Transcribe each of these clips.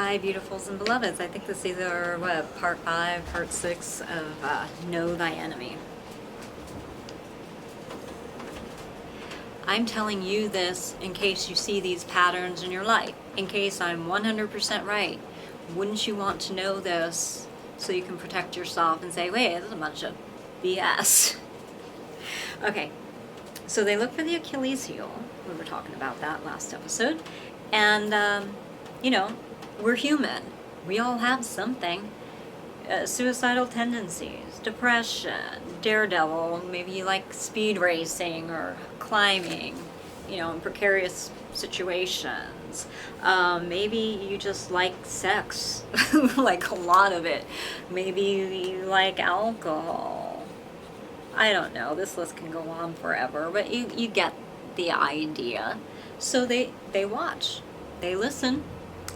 Hi, beautifuls and beloveds. I think this is either, part 5, part 6 of Know Thy Enemy. I'm telling you this in case you see these patterns in your life, in case I'm 100% right. Wouldn't you want to know this so you can protect yourself and say, wait, this is a bunch of BS. Okay, so they look for the Achilles heel. We were talking about that last episode. And, you know, we're human. We all have something. Suicidal tendencies, depression, daredevil, maybe you like speed racing or climbing, in precarious situations. Maybe you just like sex, like a lot of it. Maybe you like alcohol. I don't know, this list can go on forever, but you get the idea. So they watch, they listen,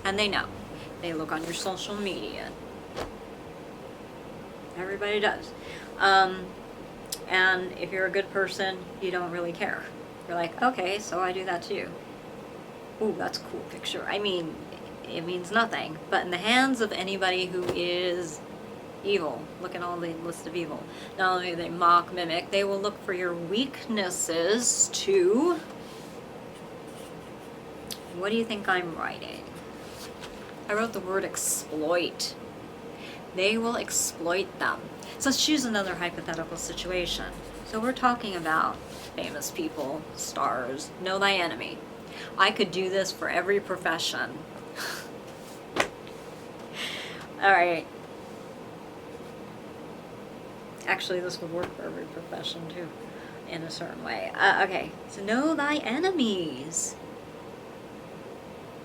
and they know. They look on your social media. Everybody does. And if you're a good person, you don't really care. You're like, okay, so I do that too. Ooh, that's a cool picture. I mean, it means nothing. But in the hands of anybody who is evil, look at all the list of evil. Not only do they mock, mimic, they will look for your weaknesses too. What do you think I'm writing? I wrote the word exploit. They will exploit them. So let's choose another hypothetical situation. So we're talking about famous people, stars. Know thy enemy. I could do this for every profession. All right. Actually, this would work for every profession too, in a certain way. Okay, so know thy enemies.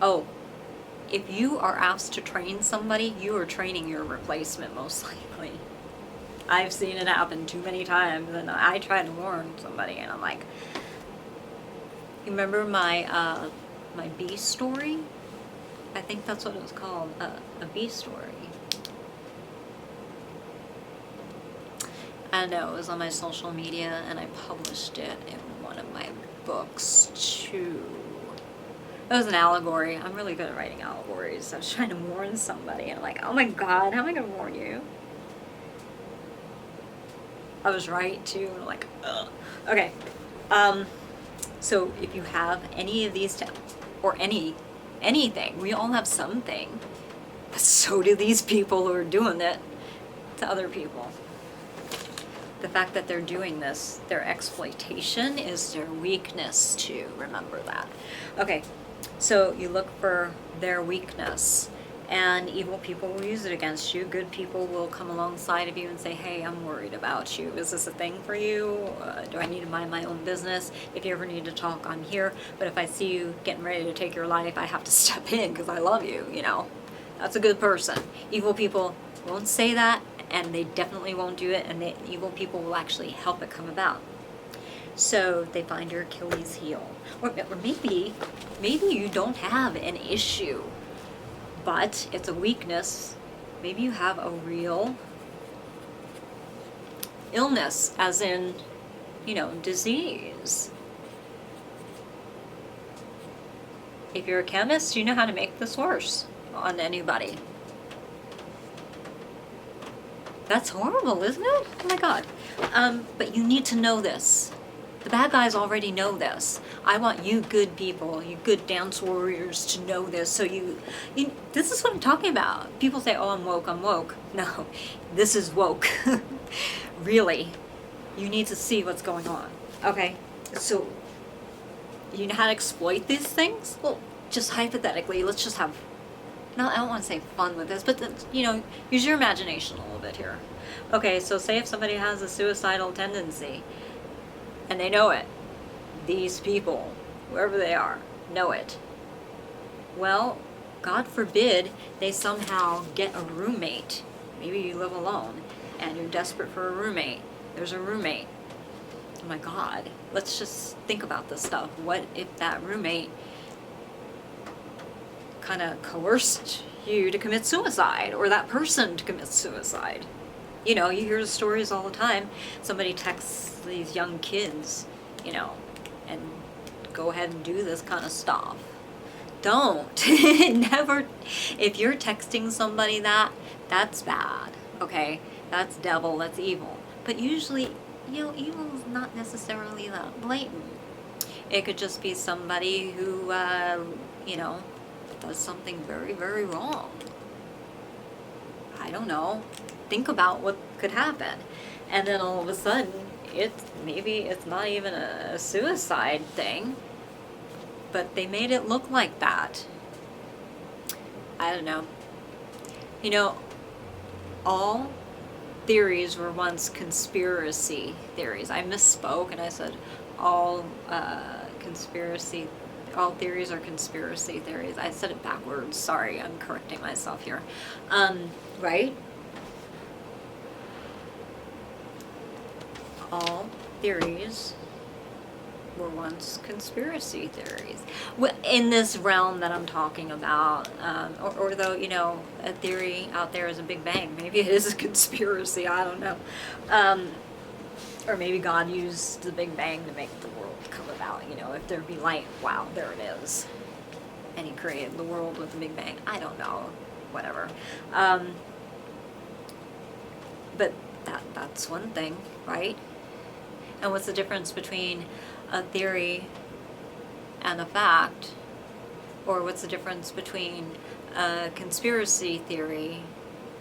Oh, if you are asked to train somebody, you are training your replacement, most likely. I've seen it happen too many times, and I try to warn somebody, and I'm like, you remember my my bee story? I think that's what it was called, a bee story. I know, it was on my social media, and I published it in one of my books too. It was an allegory. I'm really good at writing allegories. I was trying to warn somebody, and I'm like, oh my God, how am I going to warn you? I was right, too, and I'm like, ugh. Okay. So if you have any of these, or anything, we all have something. But so do these people who are doing it to other people. The fact that they're doing this, their exploitation is their weakness too. Remember that. Okay. So you look for their weakness, and evil people will use it against you. Good people will come alongside of you and say, hey, I'm worried about you. Is this a thing for you? Do I need to mind my own business? If you ever need to talk, I'm here. But if I see you getting ready to take your life, I have to step in because I love you, That's a good person. Evil people won't say that, and they definitely won't do it, and the evil people will actually help it come about. So they find your Achilles heel. Or maybe you don't have an issue, but it's a weakness. Maybe you have a real illness, as in, disease. If you're a chemist, you know how to make this worse on anybody. That's horrible, isn't it? Oh my God. But you need to know this. The bad guys already know this. I want you good people, you good dance warriors, to know this. So you this is what I'm talking about. People say, oh, I'm woke, I'm woke. No, this is woke. Really. You need to see what's going on. Okay, so you know how to exploit these things? Well, just hypothetically, let's just have, no, I don't want to say fun with this, but use your imagination a little bit here. Okay, so say if somebody has a suicidal tendency, and they know it. These people, whoever they are, know it. Well, God forbid they somehow get a roommate. Maybe you live alone and you're desperate for a roommate. There's a roommate. Oh my God. Let's just think about this stuff. What if that roommate kind of coerced you to commit suicide, or that person to commit suicide? You hear the stories all the time. Somebody texts these young kids, and go ahead and do this kind of stuff. Don't. Never. If you're texting somebody that's bad, okay? That's devil, that's evil. But usually, evil is not necessarily that blatant. It could just be somebody who, does something very, very wrong. I don't know. Think about what could happen. And then all of a sudden, maybe it's not even a suicide thing, but they made it look like that. I don't know. All theories were once conspiracy theories. I misspoke and I said all theories are conspiracy theories. I said it backwards. Sorry, I'm correcting myself here. Right? All theories were once conspiracy theories. In this realm that I'm talking about, or though, a theory out there is a Big Bang. Maybe it is a conspiracy, I don't know. Or maybe God used the Big Bang to make the world come about. If there be light, wow, there it is. And he created the world with the Big Bang. I don't know. Whatever. But that's one thing, right? And what's the difference between a theory and a fact? Or what's the difference between a conspiracy theory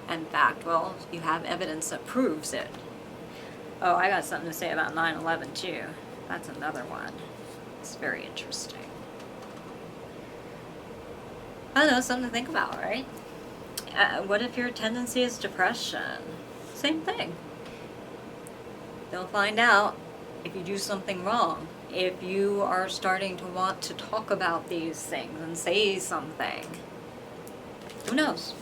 and fact? Well, you have evidence that proves it. Oh, I got something to say about 9/11 too. That's another one. It's very interesting. I don't know, something to think about, right? What if your tendency is depression? Same thing. They'll find out if you do something wrong. If you are starting to want to talk about these things and say something. Who knows?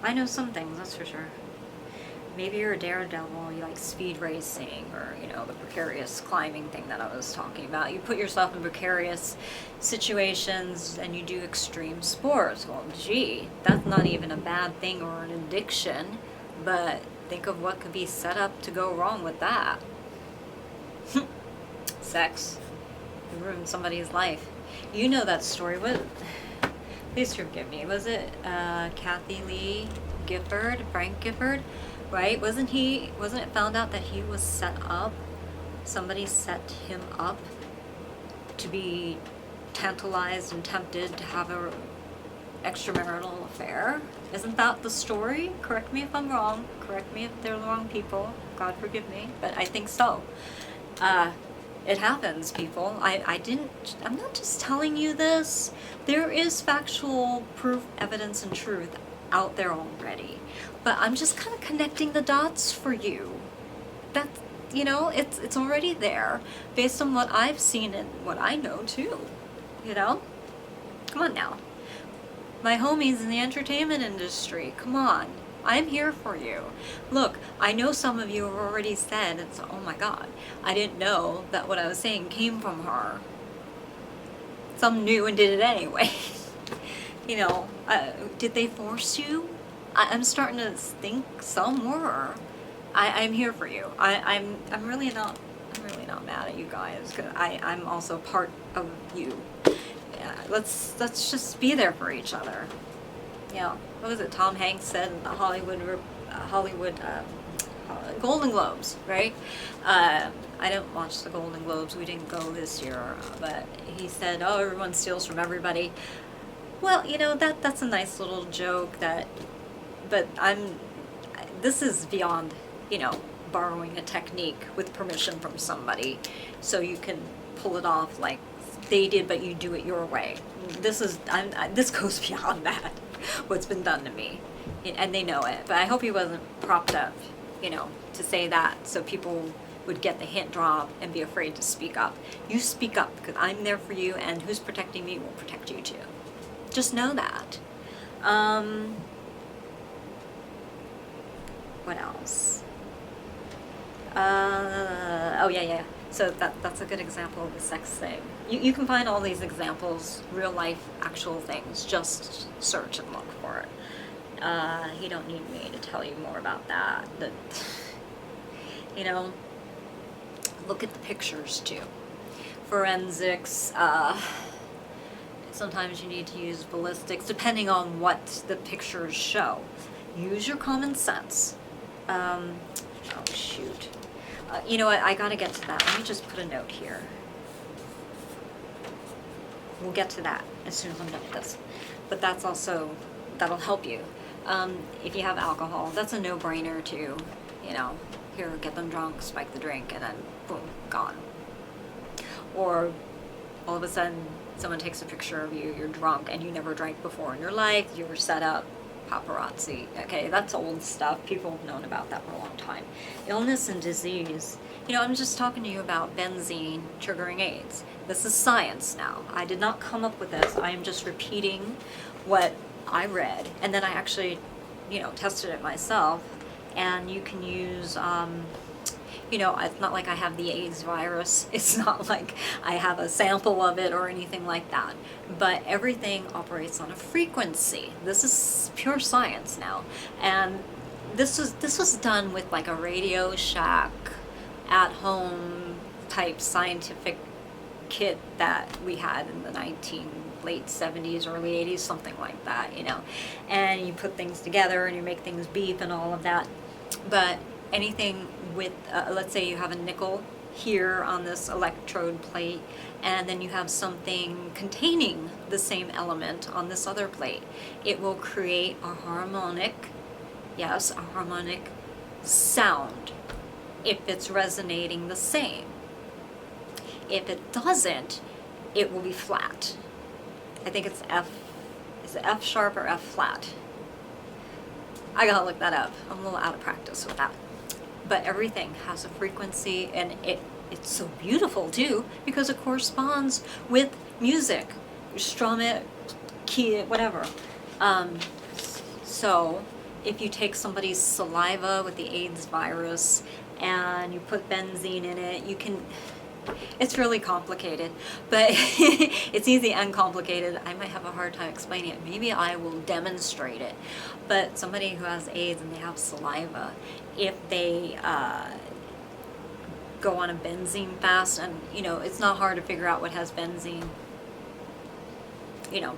I know some things, that's for sure. Maybe you're a daredevil, you like speed racing, or, the precarious climbing thing that I was talking about. You put yourself in precarious situations and you do extreme sports. Well, gee, that's not even a bad thing or an addiction, but think of what could be set up to go wrong with that. Sex. You ruined somebody's life. You know that story. Please forgive me. Was it Kathy Lee Gifford, Frank Gifford? Right? Wasn't it found out that he was set up? Somebody set him up to be tantalized and tempted to have a extramarital affair? Isn't that the story? Correct me if I'm wrong. Correct me if they're the wrong people. God forgive me. But I think so. It happens, people. I'm not just telling you this. There is factual proof, evidence, and truth out there already. But I'm just kind of connecting the dots for you. That's, it's already there based on what I've seen and what I know too. Come on now. My homies in the entertainment industry, come on. I'm here for you. Look, I know some of you have already said, oh my God, I didn't know that what I was saying came from her. Some knew and did it anyway. Did they force you? I'm starting to think some were. I'm here for you. I'm really not mad at you guys, because I'm also part of you. Yeah, let's just be there for each other. What was it Tom Hanks said in the Hollywood Golden Globes, right? I didn't watch the Golden Globes. We didn't go this year, but he said, "Oh, everyone steals from everybody." Well, that's a nice little joke but this is beyond, borrowing a technique with permission from somebody so you can pull it off like they did, but you do it your way. This goes beyond that, what's been done to me. And they know it. But I hope he wasn't propped up, to say that so people would get the hint drop and be afraid to speak up. You speak up, because I'm there for you, and who's protecting me will protect you too. Just know that. What else? Oh yeah. So that's a good example of the sex thing. You can find all these examples, real life, actual things. Just search and look for it. You don't need me to tell you more about that. Look at the pictures too. Forensics, Sometimes you need to use ballistics, depending on what the pictures show. Use your common sense. Oh, shoot. You know what? I gotta get to that. Let me just put a note here. We'll get to that as soon as I'm done with this. But that's also, that'll help you. If you have alcohol, that's a no-brainer too. You know, here, get them drunk, spike the drink, and then boom, gone. Or all of a sudden, someone takes a picture of you, you're drunk, and you never drank before in your life, you were set up, paparazzi. Okay, that's old stuff. People have known about that for a long time. Illness and disease. You know, I'm just talking to you about benzene triggering AIDS. This is science now. I did not come up with this. I am just repeating what I read. And then I actually, you know, tested it myself. And you can use, you know, it's not like I have the AIDS virus. It's not like I have a sample of it or anything like that. But everything operates on a frequency. This is pure science now. And this was done with like a Radio Shack at home type scientific kit that we had in the late 70s, early 80s, something like that, you know. And you put things together and you make things beep and all of that. But anything with, let's say you have a nickel here on this electrode plate, and then you have something containing the same element on this other plate, it will create a harmonic, yes, a harmonic sound if it's resonating the same. If it doesn't, it will be flat. I think it's F, is it F sharp or F flat? I gotta look that up. I'm a little out of practice with that. But everything has a frequency, and it's so beautiful too, because it corresponds with music. You strum it, key it, whatever. So if you take somebody's saliva with the AIDS virus and you put benzene in it, you can, it's really complicated, but it's easy and complicated. I might have a hard time explaining it. Maybe I will demonstrate it. But somebody who has AIDS and they have saliva, if they go on a benzene fast, and you know, it's not hard to figure out what has benzene. You know,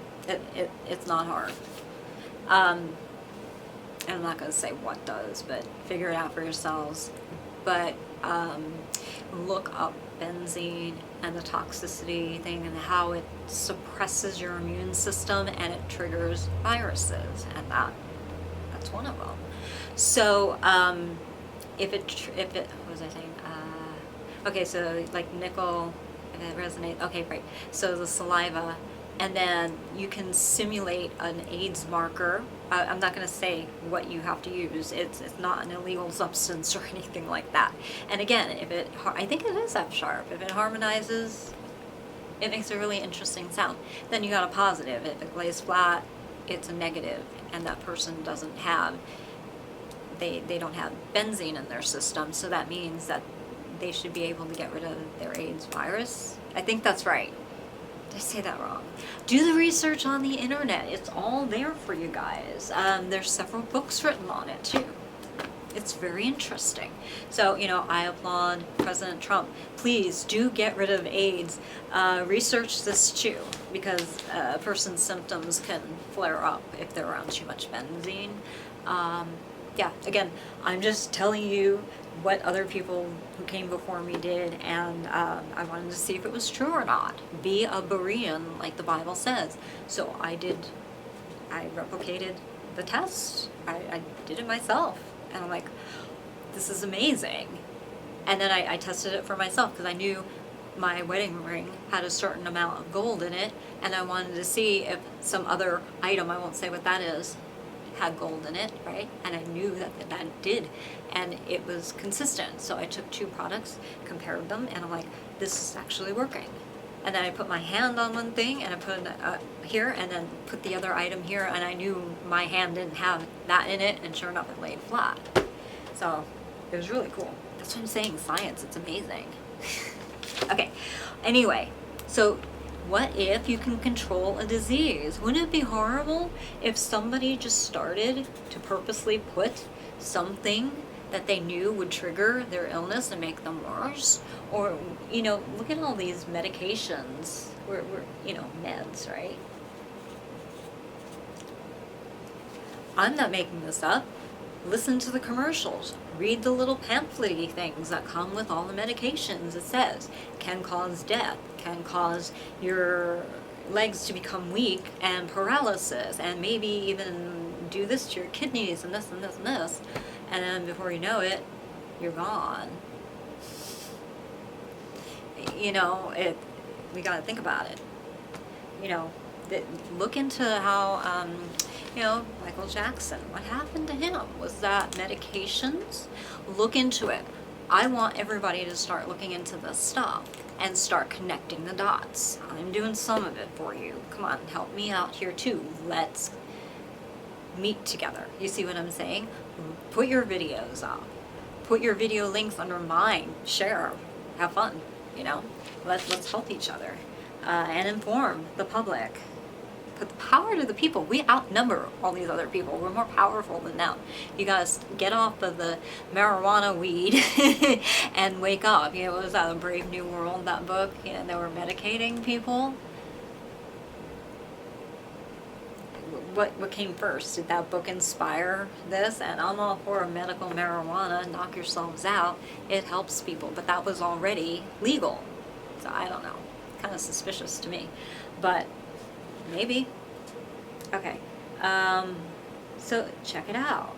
it's not hard. And I'm not going to say what does, but figure it out for yourselves. But look up benzene and the toxicity thing and how it suppresses your immune system and it triggers viruses, and that's one of them. So if it what was I saying? Okay, so like nickel, if it resonates. Okay, right. So the saliva, and then you can simulate an AIDS marker. I'm not going to say what you have to use. It's not an illegal substance or anything like that. And again, I think it is F sharp. If it harmonizes, it makes a really interesting sound. Then you got a positive. If it lays flat, it's a negative, and that person doesn't have, they don't have benzene in their system. So that means that they should be able to get rid of their AIDS virus. I think that's right. Did I say that wrong? Do the research on the internet. It's all there for you guys. There's several books written on it too. It's very interesting. So, you know, I applaud President Trump. Please do get rid of AIDS. Research this too, because a person's symptoms can flare up if they're around too much benzene. Yeah, again, I'm just telling you what other people who came before me did, and I wanted to see if it was true or not. Be a Berean, like the Bible says. So I replicated the test. I did it myself, and I'm like, this is amazing. And then I tested it for myself, because I knew my wedding ring had a certain amount of gold in it, and I wanted to see if some other item, I won't say what that is, had gold in it, right? And I knew that did, and it was consistent. So I took two products, compared them, and I'm like, this is actually working. And then I put my hand on one thing, and I put it here, and then put the other item here, and I knew my hand didn't have that in it, and sure enough, it laid flat. So it was really cool. That's what I'm saying, science, it's amazing. Okay, anyway, so what if you can control a disease? Wouldn't it be horrible if somebody just started to purposely put something that they knew would trigger their illness and make them worse. Or, you know, look at all these medications. We're you know, meds, right? I'm not making this up. Listen to the commercials. Read the little pamphlet-y things that come with all the medications. It says, can cause death, can cause your legs to become weak and paralysis, and maybe even do this to your kidneys and this and this and this. And then before you know it, you're gone. You know, we got to think about it. You know, look into how, you know, Michael Jackson, what happened to him? Was that medications? Look into it. I want everybody to start looking into this stuff and start connecting the dots. I'm doing some of it for you. Come on, help me out here too. Let's meet together. You see what I'm saying? Put your videos up. Put your video links under mine. Share. Have fun. You know, let's help each other and inform the public. Put the power to the people. We outnumber all these other people. We're more powerful than them. You guys get off of the marijuana weed and wake up. You know, what was that, A Brave New World, that book? You know, they were medicating people. What came first? Did that book inspire this? And I'm all for medical marijuana, knock yourselves out. It helps people, but that was already legal. So I don't know. Kind of suspicious to me. But maybe. Okay. So check it out.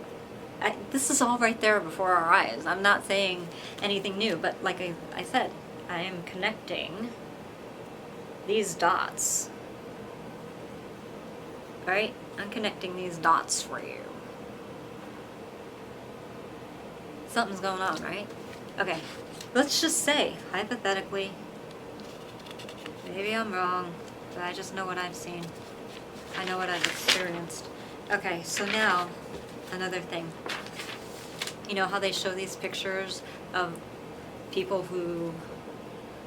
This is all right there before our eyes. I'm not saying anything new, but like I said, I am connecting these dots. Right? I'm connecting these dots for you. Something's going on, right? Okay. Let's just say, hypothetically, maybe I'm wrong, but I just know what I've seen. I know what I've experienced. Okay, so now, another thing. You know how they show these pictures of people who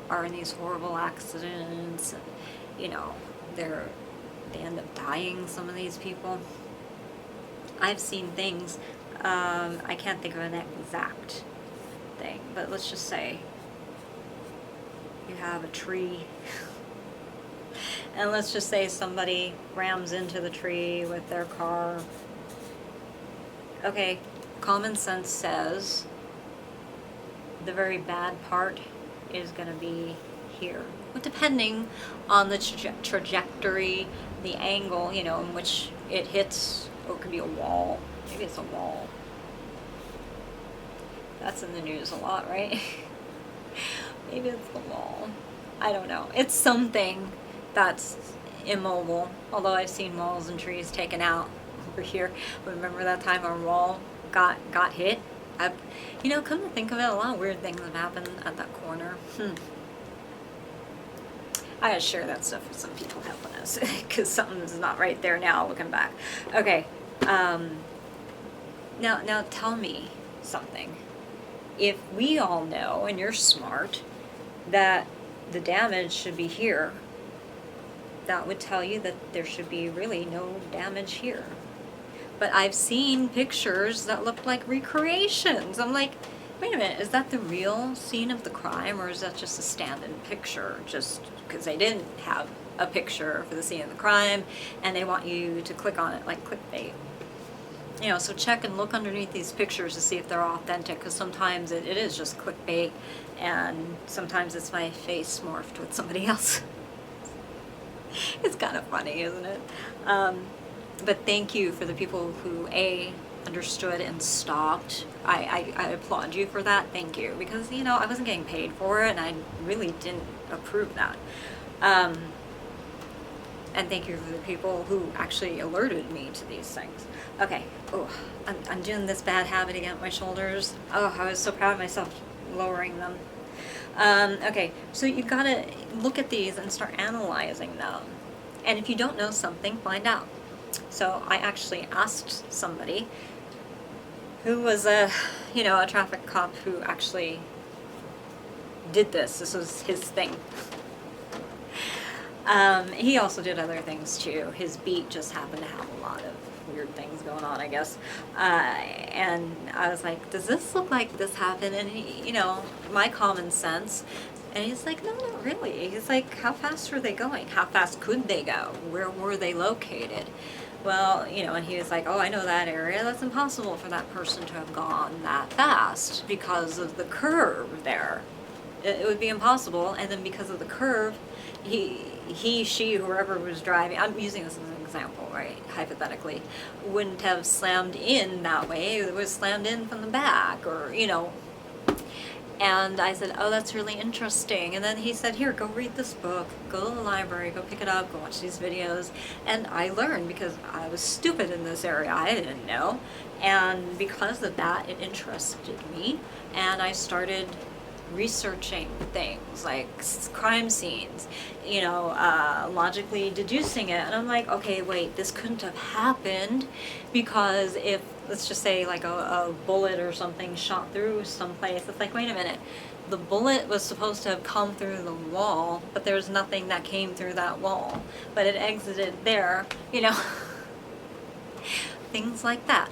are in these horrible accidents, and, you know, they end up dying, some of these people. I've seen things, I can't think of an exact thing, but let's just say you have a tree, and let's just say somebody rams into the tree with their car. Okay, common sense says the very bad part is going to be here. But depending on the trajectory, the angle, you know, in which it hits, or it could be a wall. Maybe it's a wall. That's in the news a lot, right? Maybe it's the wall. I don't know. It's something that's immobile. Although I've seen walls and trees taken out over here. Remember that time our wall got hit? You know, come to think of it, a lot of weird things have happened at that corner. I gotta share that stuff with some people helping us, because something's not right there now looking back. Okay, now tell me something. If we all know, and you're smart, that the damage should be here, that would tell you that there should be really no damage here. But I've seen pictures that look like recreations. I'm like, wait a minute, is that the real scene of the crime, or is that just a stand-in picture? Just because they didn't have a picture for the scene of the crime, and they want you to click on it like clickbait. You know, so check and look underneath these pictures to see if they're authentic, because sometimes it is just clickbait, and sometimes it's my face morphed with somebody else. It's kind of funny, isn't it? But thank you for the people who, A, understood and stopped. I applaud you for that. Thank you. Because, you know, I wasn't getting paid for it, and I really didn't approve that. And thank you for the people who actually alerted me to these things. Okay. Oh, I'm doing this bad habit again with my shoulders. Oh, I was so proud of myself lowering them. Okay, so you gotta look at these and start analyzing them. And if you don't know something, find out. So I actually asked somebody who was a traffic cop who actually did this. This was his thing. He also did other things too. His beat just happened to have a lot of weird things going on, I guess. And I was like, does this look like this happened? And he, you know, my common sense. And he's like, no, not really. He's like, how fast were they going? How fast could they go? Where were they located? Well, you know, and he was like, oh, I know that area. That's impossible for that person to have gone that fast because of the curve there. It would be impossible. And then because of the curve, she, whoever was driving, I'm using this as an example, right, hypothetically, wouldn't have slammed in that way. It was slammed in from the back, or, you know. And I said, oh, that's really interesting. And then he said, here, go read this book, go to the library, go pick it up, go watch these videos. And I learned, because I was stupid in this area, I didn't know. And because of that, it interested me. And I started researching things like crime scenes, you know, logically deducing it. And I'm like, okay, wait, this couldn't have happened because if, let's just say, like a bullet or something shot through someplace, it's like, wait a minute, the bullet was supposed to have come through the wall, but there's nothing that came through that wall, but it exited there, you know. Things like that.